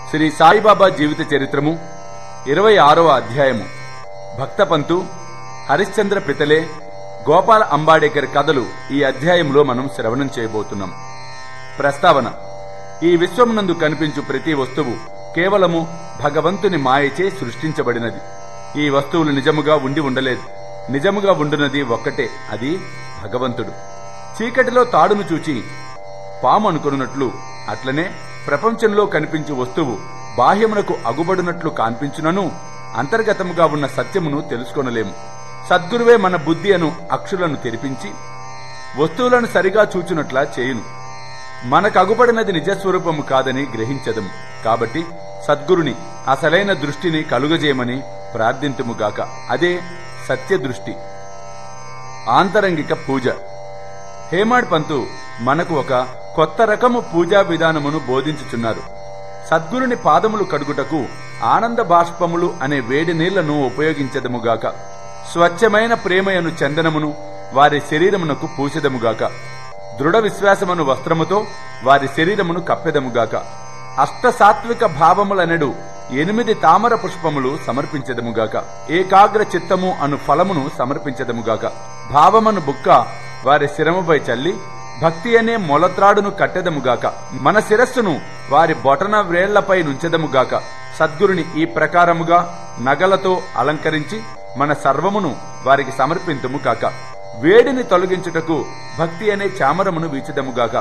శ్రీ సాయిబాబా జీవిత చరిత్రము 26వ అధ్యాయము. భక్తపంతు, హరిశ్చంద్ర పితలే, గోపాల అంబాడేకర్ కథలు ఈ అధ్యాయంలో మనం శ్రవణం చేయబోతున్నాం. ప్రస్తావన: ఈ విశ్వమునందు కనిపించు ప్రతి వస్తువు కేవలము భగవంతుని మాయచే సృష్టించబడినది. ఈ వస్తువులు నిజముగా ఉండి ఉండలేదు. నిజముగా ఉండునది ఒక్కటే, అది భగవంతుడు. చీకటిలో తాడును చూచి పాము అనుకున్నట్లు అట్లనే ప్రపంచంలో కనిపించు వస్తువు బాహ్యమునకు అగుబడినట్లు కాన్పించునను అంతర్గతముగా ఉన్న సత్యమును తెలుసుకొనలేము. సద్గురువే మన బుద్ధి అను అక్షులను తెరిపించి వస్తువులను సరిగా చూచునట్లా చేయును. మనకు అగుబడినది నిజస్వరూపము కాదని గ్రహించదము. కాబట్టి సద్గురుని అసలైన దృష్టిని కలుగజేయమని ప్రార్థింతుముగాక. అదే సత్యదృష్టి. ఆంతరంగిక పూజ. హేమాడ్ పంతు మనకు ఒక కొత్త రకము పూజా విధానమును బోధించుచున్నారు. సద్గురుని పాదములు కడుగుటకు ఆనంద బాష్పములు అనే వేడి నీళ్లను ఉపయోగించదముగాక. స్వచ్ఛమైన ప్రేమయను చందనమును వారి శరీరమునకు పూసెదముగాక. దృఢ విశ్వాసమును వస్త్రముతో వారి శరీరమును కప్పెదముగాక. అష్టసాత్విక భావములనెడు 8 తామర పుష్పములు సమర్పించదముగాక. ఏకాగ్ర చిత్తము అను ఫలమును సమర్పించదముగాక. భావమను బుక్క వారి శిరముపై చల్లి భక్తి అనే మొలత్రాడును కట్టెదముగాక. మన శిరస్సును వారి బొటన వ్రేళ్లపై నుంచెదముగాక. సద్గురుని ఈ ప్రకారముగా నగలతో అలంకరించి మన సర్వమును వారికి సమర్పింతుము కాక. వేడిని తొలగించుటకు భక్తి అనే చామరమును వీచెదముగాక.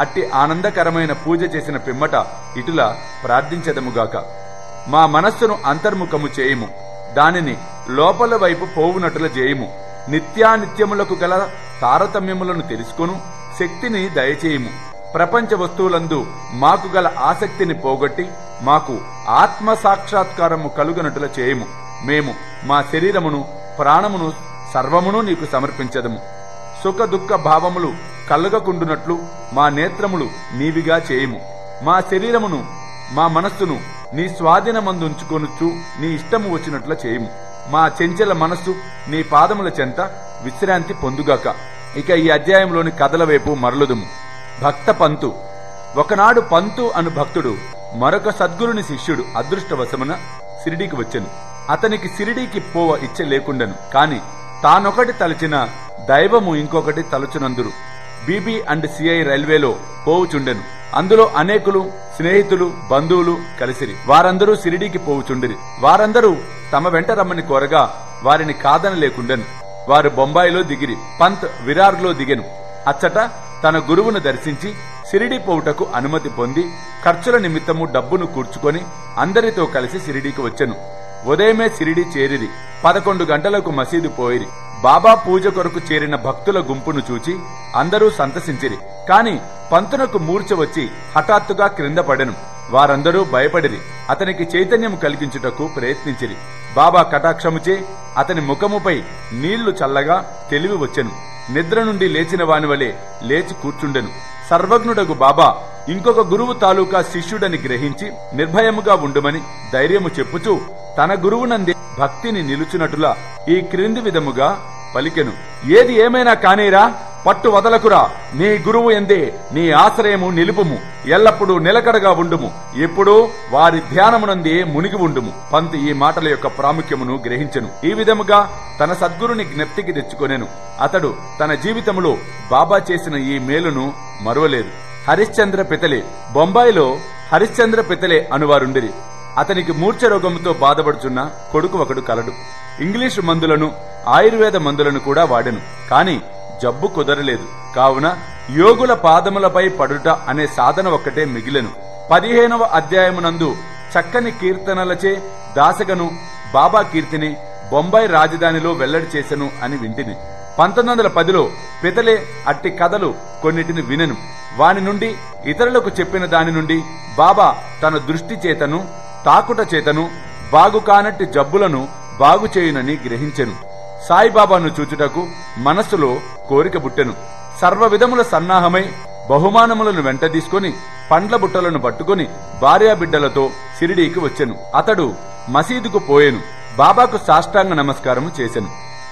అట్టి ఆనందకరమైన పూజ చేసిన పిమ్మట ఇటులా ప్రార్థించెదముగాక. మా మనస్సును అంతర్ముఖము చేయుము, దానిని లోపల వైపు పోవునట్ల చేయుము. నిత్యానిత్యములకు గల తారతమ్యములను తెలుసుకొను శక్తిని దయచేయుము. ప్రపంచ వస్తువులందు మాకు గల ఆసక్తిని పోగొట్టి మాకు ఆత్మ సాక్షాత్కారము కలుగునట్ల చేయుము. మేము మా శరీరమును ప్రాణమును సర్వమును నీకు సమర్పించదము. సుఖ దుఃఖ భావములు కలగకుండునట్లు మా నేత్రములు నీవిగా చేయుము. మా శరీరమును మా మనస్సును నీ స్వాధీనమందుంచుకొనుచు నీ ఇష్టము వచ్చినట్ల చేయుము. మా చెంచల మనస్సు నీ పాదముల చెంత విశ్రాంతి పొందుగాక. ఇక ఈ అధ్యాయంలోని కథల వైపు మరలుదుము. భక్త పంతు. ఒకనాడు పంతు అను భక్తుడు మరొక సద్గురుని శిష్యుడు అదృష్టవశమున సిరిడీకి వచ్చెను. అతనికి సిరిడీకి పోవ ఇచ్చ లేకుండెను. కాని తానొకటి తలచిన దైవము ఇంకొకటి తలుచునందురు. BB&CI రైల్వేలో పోవుచుండెను. అందులో అనేకులు స్నేహితులు బంధువులు కలిసిరి. వారందరూ సిరిడీకి పోవుచుండిరి. వారందరూ తమ వెంట రమ్మని కోరగా వారిని కాదనలేకుండెను. వారు బొంబాయిలో దిగిరి. పంత్ విరార్లో దిగెను. అచ్చట తన గురువును దర్శించి సిరిడీ పోవుటకు అనుమతి పొంది ఖర్చుల నిమిత్తము డబ్బును కూర్చుకొని అందరితో కలిసి సిరిడీకి వచ్చెను. ఉదయమే సిరిడీ చేరిరి. 11 గంటలకు మసీదు పోయిరి. బాబా పూజ కొరకు చేరిన భక్తుల గుంపును చూచి అందరూ సంతసించిరి. కాని పంతునకు మూర్ఛ వచ్చి హఠాత్తుగా క్రింద పడెను. వారందరూ భయపడిరి. అతనికి చైతన్యం కలిగించుటకు ప్రయత్నించిరి. బాబా కటాక్షముచే అతని ముఖముపై నీళ్లు చల్లగా తెలివి వచ్చెను. నిద్ర నుండి లేచిన వాని వలె లేచి కూర్చుండెను. సర్వజ్ఞుడగు బాబా ఇంకొక గురువు తాలూకా శిష్యుడని గ్రహించి నిర్భయముగా ఉండుమని ధైర్యము చెప్పుచూ తన గురువునందే భక్తిని నిలుచునట్టులా ఈ క్రింది విధముగా పలికెను. ఏది ఏమైనా కానీరా, పట్టు వదలకురా. నీ గురువు ఎందే నీ ఆశ్రయము నిలుపుము. ఎల్లప్పుడూ నిలకడగా ఉండుము. ఎప్పుడూ వారి ధ్యానమునందే మునిగి ఉండుము. పంత్ ఈ మాటల యొక్క ప్రాముఖ్యమును గ్రహించెను. ఈ విధముగా తన సద్గురుని జ్ఞప్తికి తెచ్చుకొనెను. అతడు తన జీవితములో బాబా చేసిన ఈ మేలును మరువలేదు. హరిశ్చంద్ర పితలే. బొంబాయిలో హరిశ్చంద్ర పితలే అనువారుండిరి. అతనికి మూర్ఛ రోగముతో బాధపడుచున్న కొడుకు ఒకడు కలడు. ఇంగ్లీషు మందులను ఆయుర్వేద మందులను కూడా వాడెను. కాని జబ్బు కుదరలేదు. కావున యోగుల పాదములపై పడుట అనే సాధన ఒక్కటే మిగిలెను. 15వ అధ్యాయమునందు చక్కని కీర్తనలచే దాసగను బాబా కీర్తిని బొంబాయి రాజధానిలో వెల్లడి చేసెను అని వింటిని. 1910లో పితలే అట్టి కథలు కొన్నిటిని వినెను. వాని నుండి ఇతరులకు చెప్పిన దాని నుండి బాబా తన దృష్టి చేతను తాకుట చేతను బాగు కానట్టి జబ్బులను బాగు చేయునని గ్రహించెను. సాయిబాబాను చూచుటకు మనస్సులో కోరిక బుట్టెను. సర్వ విధముల సన్నాహమై బహుమానములను వెంట తీసుకుని పండ్ల బుట్టలను పట్టుకుని భార్యాబిడ్డలతో సిరిడీకి వచ్చెను. అతడు మసీదుకు పోయెను. బాబాకు సాష్టాంగ నమస్కారము చేసెను.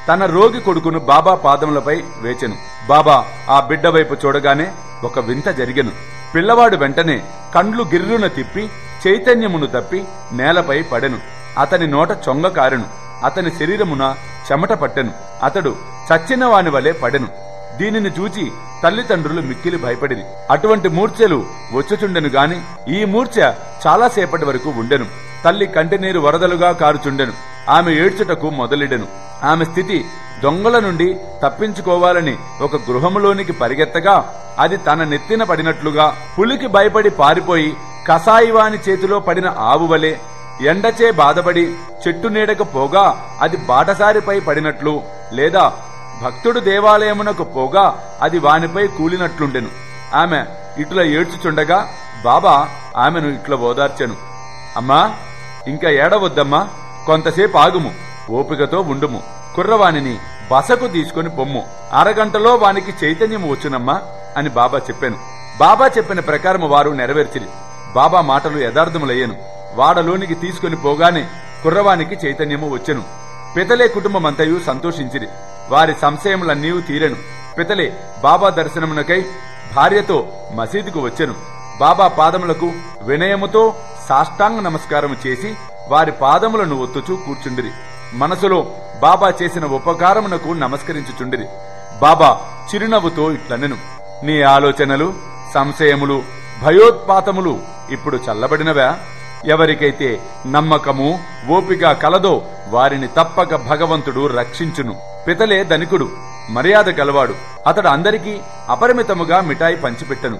తన రోగి కొడుకును బాబా పాదములపై వేచెను. బాబా ఆ బిడ్డ వైపు చూడగానే ఒక వింత జరిగెను. పిల్లవాడు వెంటనే కండ్లు గిర్రున తిప్పి చైతన్యమును తప్పి నేలపై పడెను. అతని నోట చొంగ కారెను. అతని శరీరమున చెమట పట్టెను. అతడు చచ్చిన వాని వలె పడెను. దీనిని చూచి తల్లిదండ్రులు మిక్కిలి భయపడిరి. అటువంటి మూర్ఛలు వచ్చుచుండెను గాని ఈ మూర్ఛ చాలాసేపటి వరకు ఉండెను. తల్లి కంటినీరు వరదలుగా కారుచుండెను. ఆమె ఏడ్చుటకు మొదలెడెను. ఆమె స్థితి దొంగల నుండి తప్పించుకోవాలని ఒక గృహములోనికి పరిగెత్తగా అది తన నెత్తిన పడినట్లుగా, పులికి భయపడి పారిపోయి కసాయివాని చేతిలో పడిన ఆవు వలె, ఎండచే బాధపడి చెట్టు నీడకు పోగా అది బాటసారిపై పడినట్లు, లేదా భక్తుడు దేవాలయమునకు పోగా అది వానిపై కూలినట్లుండెను. ఆమె ఇట్లా ఏడ్చుచుండగా బాబా ఆమెను ఇట్లా ఓదార్చెను. అమ్మా, ఇంకా ఏడవద్దమ్మా, కొంతసేపు ఆగుము, ఓపికతో ఉండుము. కుర్రవాణిని బసకు తీసుకుని పొమ్ము, అరగంటలో వానికి చైతన్యము వచ్చునమ్మా అని బాబా చెప్పాను. బాబా చెప్పిన ప్రకారము వారు నెరవేర్చిరి. బాబా మాటలు యథార్థములయ్యను. వాడలోనికి తీసుకుని పోగానే కుర్రవానికి చైతన్యము వచ్చెను. పితలే కుటుంబమంతయు సంతోషించిరి. వారి సంశయములన్నీ తీరెను. పితలే బాబా దర్శనమునకై భార్యతో మసీదుకు వచ్చెను. బాబా పాదములకు వినయముతో సాష్టాంగ నమస్కారము చేసి వారి పాదములను ఒత్తుచూ కూర్చుండిరి. మనసులో బాబా చేసిన ఉపకారమునకు నమస్కరించుచుండిరి. బాబా చిరునవ్వుతో ఇట్లనెను, నీ ఆలోచనలు, సంశయములు, భయోత్పాతములు ఇప్పుడు చల్లబడినవా? ఎవరికైతే నమ్మకము, ఓపిక కలదో వారిని తప్పక భగవంతుడు రక్షించును. పితలే ధనికుడు, మర్యాద కలవాడు. అతడు అందరికీ అపరిమితముగా మిఠాయి పంచిపెట్టెను.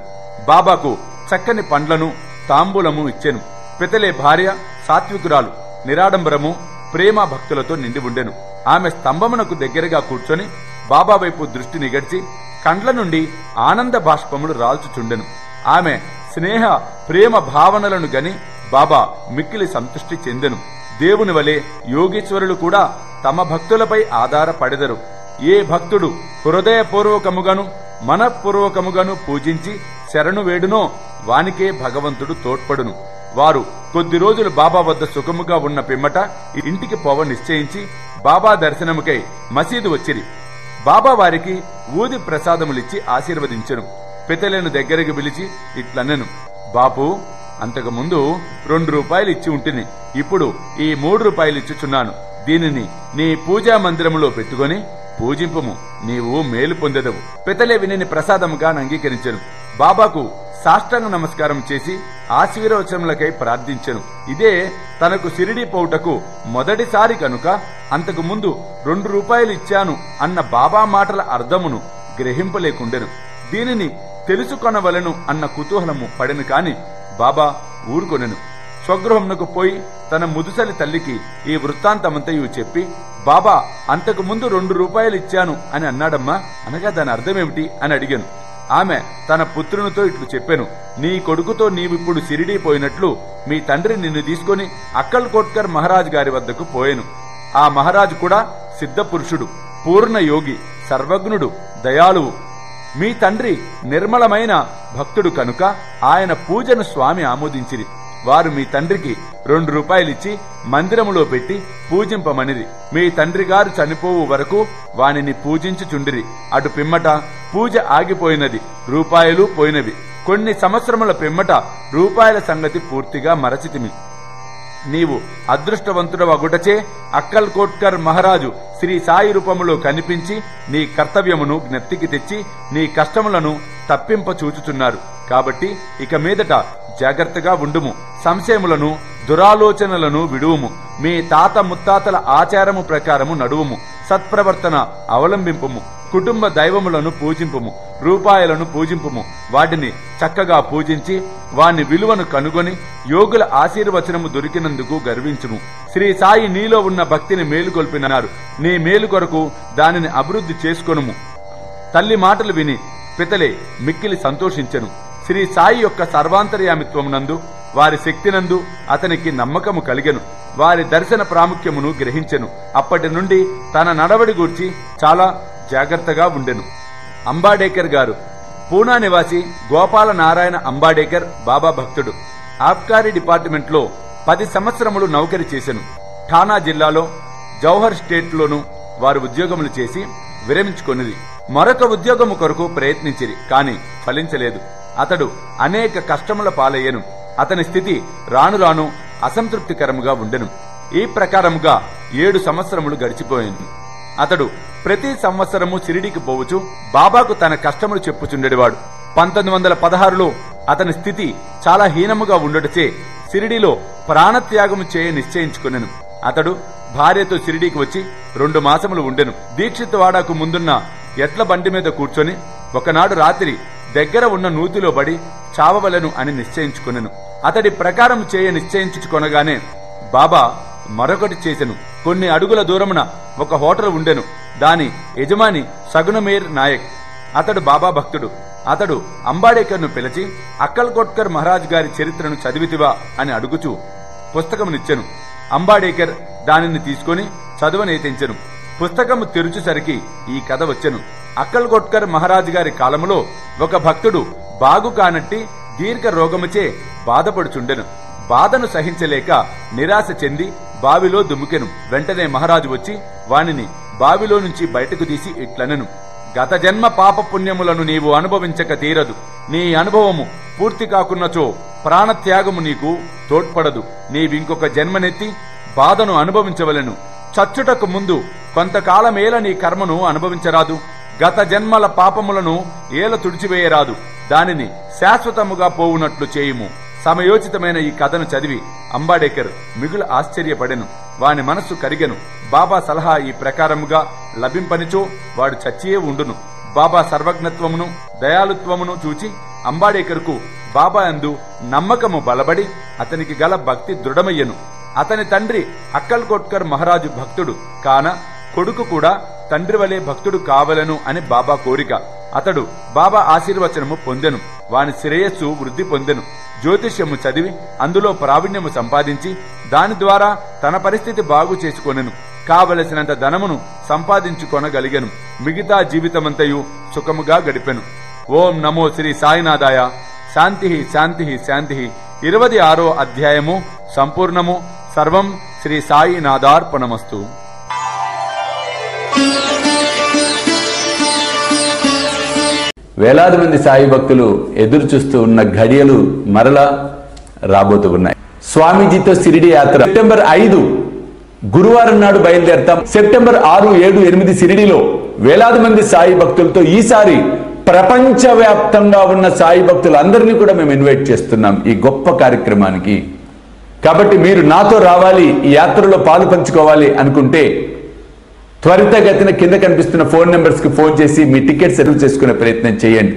బాబాకు చక్కని పండ్లను తాంబూలము ఇచ్చెను. పితలే భార్య సాత్వికురాలు, నిరాడంబరము, ప్రేమ భక్తులతో నిండి ఉండెను. ఆమె స్తంభమునకు దగ్గరగా కూర్చొని బాబా వైపు దృష్టి నిగడ్చి కండ్ల నుండి ఆనంద బాష్పములు రాల్చుచుండెను. ఆమె స్నేహ ప్రేమ భావనలను గని బాబా మిక్కిలి సంతృష్టి చెందెను. దేవుని వలె యోగీశ్వరులు కూడా తమ భక్తులపై ఆధారపడెదరు. ఏ భక్తుడు హృదయపూర్వకముగాను మనఃపూర్వకముగాను పూజించి శరణు వేడునో వానికే భగవంతుడు తోడ్పడును. వారు కొద్ది రోజులు బాబా వద్ద సుఖముగా ఉన్న పిమ్మట ఇంటికి పోవ నిశ్చయించి బాబా దర్శనముకై మసీదు వచ్చిరి. బాబా వారికి ఊది ప్రసాదములిచ్చి ఆశీర్వదించెను. పితలను దగ్గరికి పిలిచి ఇట్లనెను, బాపు, అంతకు ముందు 2 రూపాయలు ఇచ్చి ఉంటిని, ఇప్పుడు ఈ 3 రూపాయలు ఇచ్చుచున్నాను. దీనిని నీ పూజా మందిరములో పెట్టుకుని పూజింపుము, నీవు మేలు పొందెదవు. పితలే వినిని ప్రసాదముగా అంగీకరించెను. బాబాకు సాష్టాంగ నమస్కారం చేసి ఆశీర్వచనములకై ప్రార్థించెను. ఇదే తనకు షిరిడీ పోవుటకు మొదటిసారి కనుక అంతకు ముందు 2 రూపాయలు ఇచ్చాను అన్న బాబా మాటల అర్థమును గ్రహింపలేకుండెను. దీనిని తెలుసుకొనవలను అన్న కుతూహలము పడెను. కాని బాబా ఊరుకొనెను. స్వగృహమునకు పోయి తన ముదుసలి తల్లికి ఈ వృత్తాంతమంతయు చెప్పి, బాబా అంతకు ముందు 2 రూపాయలు ఇచ్చాను అని అన్నాడమ్మా, అనగా దాని అర్థమేమిటి అని అడిగాను. ఆమె తన పుత్రునితో ఇట్లు చెప్పెను, నీ కొడుకుతో నీవిప్పుడు షిరిడీ పోయినట్లు మీ తండ్రి నిన్ను తీసుకుని అక్కల్కోట్కర్ మహారాజ్ గారి వద్దకు పోయెను. ఆ మహారాజు కూడా సిద్ధపురుషుడు, పూర్ణ యోగి, సర్వజ్ఞుడు, దయాళువు. మీ తండ్రి నిర్మలమైన భక్తుడు కనుక ఆయన పూజను స్వామి ఆమోదించిరి. వారు మీ తండ్రికి 2 రూపాయలిచ్చి మందిరములో పెట్టి పూజింపమనిది. మీ తండ్రి గారు చనిపోవు వరకు వానిని పూజించుచుండిరి. అటు పిమ్మట పూజ ఆగిపోయినది, రూపాయలు పోయినవి. కొన్ని సంవత్సరముల పిమ్మట రూపాయల సంగతి పూర్తిగా మరచితిమి. నీవు అదృష్టవంతుడవగుటచే అక్కల్కోట్కర్ మహారాజు శ్రీ సాయి రూపములో కనిపించి నీ కర్తవ్యమును జ్ఞప్తికి తెచ్చి నీ కష్టములను తప్పింప చూచుచున్నారు. కాబట్టి ఇక మీదట జాగ్రత్తగా ఉండుము. సంశయములను, దురాలోచనలను విడువుము. మీ తాత ముత్తాతల ఆచారము ప్రకారము నడువుము. సత్ప్రవర్తన అవలంబింపుము. కుటుంబ దైవములను పూజింపుము. రూపాయలను పూజింపుము. వాటిని చక్కగా పూజించి వాని విలువను కనుగొని యోగుల ఆశీర్వచనము దొరికినందుకు గర్వించుము. శ్రీ సాయి నీలో ఉన్న భక్తిని మేలుకొల్పినారు. నీ మేలు కొరకు దానిని అభివృద్ధి చేసుకొనుము. తల్లి మాటలు విని పితలే మిక్కిలి సంతోషించెను. శ్రీ సాయి యొక్క సర్వాంతర్యామిత్వమునందు, వారి శక్తినందు అతనికి నమ్మకము కలిగెను. వారి దర్శన ప్రాముఖ్యమును గ్రహించెను. అప్పటి నుండి తన నడవడి గూర్చి చాలా జాగ్రత్తగా ఉండెను. అంబాడేకర్ గారు పూనా నివాసి గోపాల నారాయణ అంబాడేకర్ బాబా భక్తుడు. ఆబ్కారీ డిపార్ట్మెంట్ లో 10 సంవత్సరములు నౌకరి చేసెను. ఠానా జిల్లాలో జౌహర్ స్టేట్ లోను వారు ఉద్యోగములు చేసి విరమించుకొనిది. మరొక ఉద్యోగము కొరకు ప్రయత్నించిరి, కాని ఫలించలేదు. అతడు అనేక కష్టముల పాలయ్యను. అతని స్థితి రాను రాను అసంతృప్తికరముగా ఉండెను. ఈ ప్రకారముగా 7 సంవత్సరములు గడిచిపోయింది. అతడు ప్రతి సంవత్సరము షిరిడీకి పోవచ్చు బాబాకు తన కష్టములు చెప్పుచుండేవాడు. 1916లో అతని స్థితి చాలా హీనముగా ఉండటచే షిరిడీలో ప్రాణత్యాగము చేయ నిశ్చయించుకునెను. అతడు భార్యతో షిరిడీకి వచ్చి 2 మాసములు ఉండెను. దీక్షితవాడకు ముందున్న ఎడ్ల బండి మీద కూర్చొని ఒకనాడు రాత్రి దగ్గర ఉన్న నూతిలో పడి చావవలెను అని నిశ్చయించుకునెను. అతడి ప్రకారం చేయ నిశ్చయించుకొనగానే బాబా మరొకటి చేసెను. కొన్ని అడుగుల దూరమున ఒక హోటల్ ఉండెను. దాని యజమాని సగుణమేర్ నాయక్. అతడు బాబా భక్తుడు. అతడు అంబాడేకర్ను పిలిచి అక్కల్కోట్కర్ మహారాజ్ గారి చరిత్రను చదివితివా అని అడుగుచూ పుస్తకమునిచ్చెను. అంబాడేకర్ దానిని తీసుకుని చదువనేతించెను. పుస్తకము తెరుచుసరికి ఈ కథ వచ్చెను. అక్కల్కోట్కర్ మహారాజ్ గారి కాలములో ఒక భక్తుడు బాగు కానట్టి దీర్ఘ రోగముచే బాధపడుచుండెను. బాధను సహించలేక నిరాశ చెంది బావిలో దుముకెను. వెంటనే మహారాజు వచ్చి వానిని బావిలో నుంచి బయటకు తీసి ఇట్లనెను, గత జన్మ పాప పుణ్యములను నీవు అనుభవించక తీరదు. నీ అనుభవము పూర్తి కాకున్నచో ప్రాణత్యాగము నీకు తోడ్పడదు. నీవింకొక జన్మనెత్తి బాధను అనుభవించవలెను. చచ్చుటకు ముందు కొంతకాలమేల నీ కర్మను అనుభవించరాదు. గత జన్మల పాపములను ఏల తుడిచివేయరాదు. దానిని శాశ్వతముగా పోవునట్లు చేయుము. సమయోచితమైన ఈ కథను చదివి అంబాడేకర్ మిగులు ఆశ్చర్యపడెను. వాని మనస్సు కరిగెను. బాబా సలహా ఈ ప్రకారముగా లభింపనిచో వాడు చచ్చియే ఉండును. బాబా సర్వజ్ఞత్వమును దయాలుత్వమును చూచి అంబాడేకర్కు బాబా యందు నమ్మకము బలబడి అతనికి గల భక్తి దృఢమయ్యెను. అతని తండ్రి అక్కల్కోట్కర్ మహారాజు భక్తుడు కాన కొడుకు కూడా తండ్రి వలె భక్తుడు కావలను అని బాబా కోరిక. అతడు బాబా ఆశీర్వచనము పొందెను. వాని శ్రేయస్సు వృద్ధి పొందెను. జ్యోతిష్యము చదివి అందులో ప్రావీణ్యము సంపాదించి దాని ద్వారా తన పరిస్థితి బాగు చేసుకొనెను. కావలసినంత ధనమును సంపాదించుకొనగలిగెను. మిగతా జీవితమంతయు సుఖముగా గడిపెను. ఓం నమో శ్రీ సాయినాథాయ. శాంతి శాంతి శాంతి. 26వ అధ్యాయము సంపూర్ణము. సర్వం శ్రీ సాయినాథార్పణమస్తు. వేలాది మంది సాయి భక్తులు ఎదురు చూస్తూ ఉన్న ఘడియలు మరలా రాబోతూ ఉన్నాయి. స్వామీజీతో షిరిడి యాత్ర సెప్టెంబర్ 5 గురువారం నాడు బయలుదేరతాం. సెప్టెంబర్ 6, 7, 8 షిరిడిలో వేలాది మంది సాయి భక్తులతో ఈసారి ప్రపంచవ్యాప్తంగా ఉన్న సాయి భక్తులందరినీ కూడా మేము ఇన్వైట్ చేస్తున్నాం ఈ గొప్ప కార్యక్రమానికి. కాబట్టి మీరు నాతో రావాలి, ఈ యాత్రలో పాలు పంచుకోవాలి అనుకుంటే త్వరితగతిన కింద కనిపిస్తున్న ఫోన్ నెంబర్స్ కి ఫోన్ చేసి మీ టికెట్ సెటిల్ చేసుకునే ప్రయత్నం చేయండి.